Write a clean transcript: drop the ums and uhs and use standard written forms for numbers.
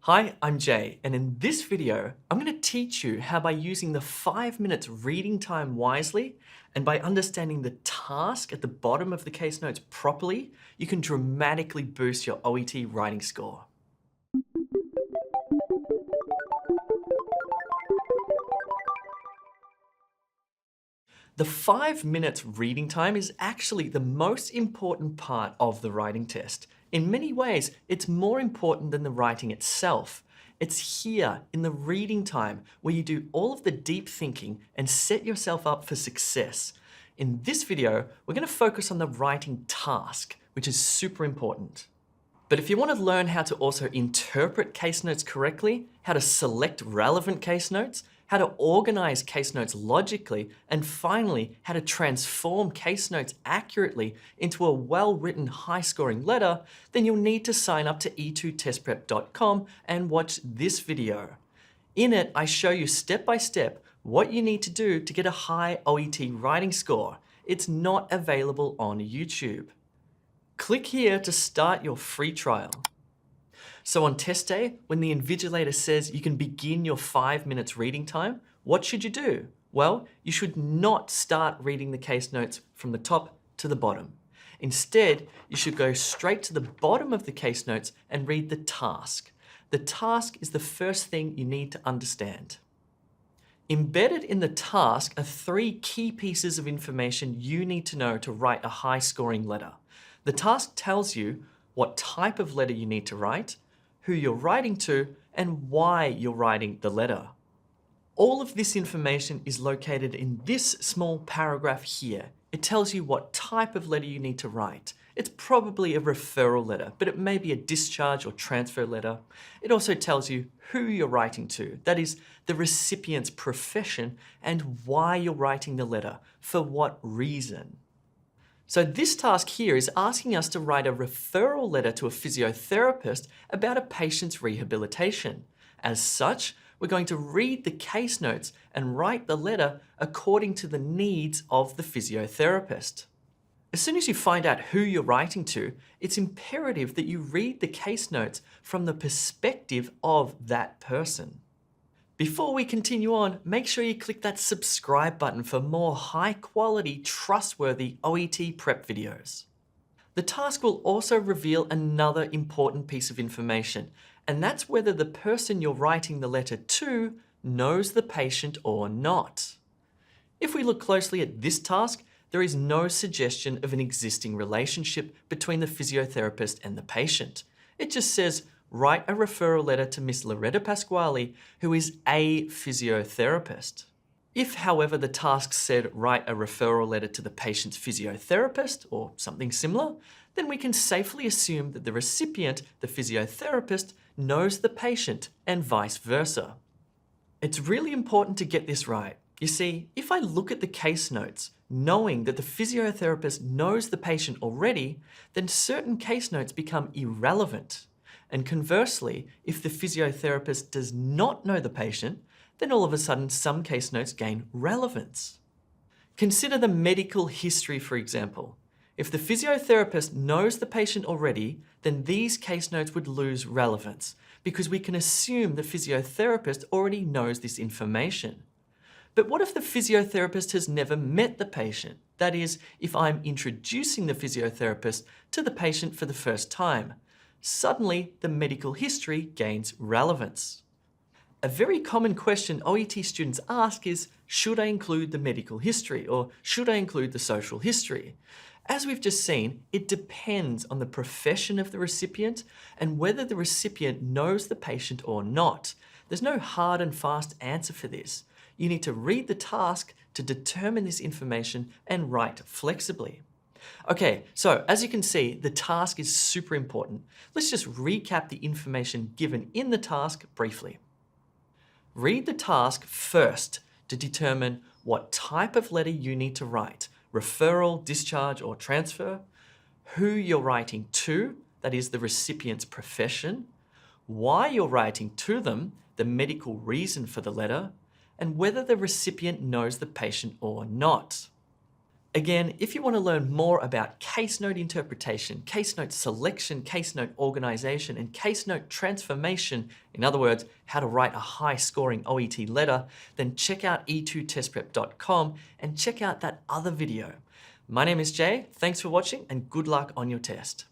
Hi, I'm Jay, and in this video, I'm going to teach you how by using the 5 minutes reading time wisely and by understanding the task at the bottom of the case notes properly, you can dramatically boost your OET writing score. The 5 minutes reading time is actually the most important part of the writing test. In many ways, it's more important than the writing itself. It's here in the reading time where you do all of the deep thinking and set yourself up for success. In this video, we're going to focus on the writing task, which is super important. But if you want to learn how to also interpret case notes correctly, how to select relevant case notes, how to organize case notes logically, and finally, how to transform case notes accurately into a well-written, high-scoring letter, then you'll need to sign up to e2testprep.com and watch this video. In it, I show you step by step what you need to do to get a high OET writing score. It's not available on YouTube. Click here to start your free trial. So on test day, when the invigilator says you can begin your 5 minutes reading time, what should you do? Well, you should not start reading the case notes from the top to the bottom. Instead, you should go straight to the bottom of the case notes and read the task. The task is the first thing you need to understand. Embedded in the task are 3 key pieces of information you need to know to write a high-scoring letter. The task tells you what type of letter you need to write, who you're writing to, and why you're writing the letter. All of this information is located in this small paragraph here. It tells you what type of letter you need to write. It's probably a referral letter, but it may be a discharge or transfer letter. It also tells you who you're writing to, that is, the recipient's profession, and why you're writing the letter, for what reason. So this task here is asking us to write a referral letter to a physiotherapist about a patient's rehabilitation. As such, we're going to read the case notes and write the letter according to the needs of the physiotherapist. As soon as you find out who you're writing to, it's imperative that you read the case notes from the perspective of that person. Before we continue on, make sure you click that subscribe button for more high-quality, trustworthy OET prep videos. The task will also reveal another important piece of information, and that's whether the person you're writing the letter to knows the patient or not. If we look closely at this task, there is no suggestion of an existing relationship between the physiotherapist and the patient. It just says, write a referral letter to Miss Loretta Pasquale, who is a physiotherapist. If, however, the task said write a referral letter to the patient's physiotherapist or something similar, then we can safely assume that the recipient, the physiotherapist, knows the patient and vice versa. It's really important to get this right. You see, if I look at the case notes, knowing that the physiotherapist knows the patient already, then certain case notes become irrelevant. And conversely, if the physiotherapist does not know the patient, then all of a sudden some case notes gain relevance. Consider the medical history, for example. If the physiotherapist knows the patient already, then these case notes would lose relevance because we can assume the physiotherapist already knows this information. But what if the physiotherapist has never met the patient? That is, if I'm introducing the physiotherapist to the patient for the first time. Suddenly, the medical history gains relevance. A very common question OET students ask is, should I include the medical history or should I include the social history? As we've just seen, it depends on the profession of the recipient and whether the recipient knows the patient or not. There's no hard and fast answer for this. You need to read the task to determine this information and write flexibly. Okay, so as you can see, the task is super important. Let's just recap the information given in the task briefly. Read the task first to determine what type of letter you need to write, referral, discharge, or transfer, who you're writing to, that is the recipient's profession, why you're writing to them, the medical reason for the letter, and whether the recipient knows the patient or not. Again, if you want to learn more about case note interpretation, case note selection, case note organization, and case note transformation, in other words, how to write a high-scoring OET letter, then check out e2testprep.com and check out that other video. My name is Jay, thanks for watching and good luck on your test.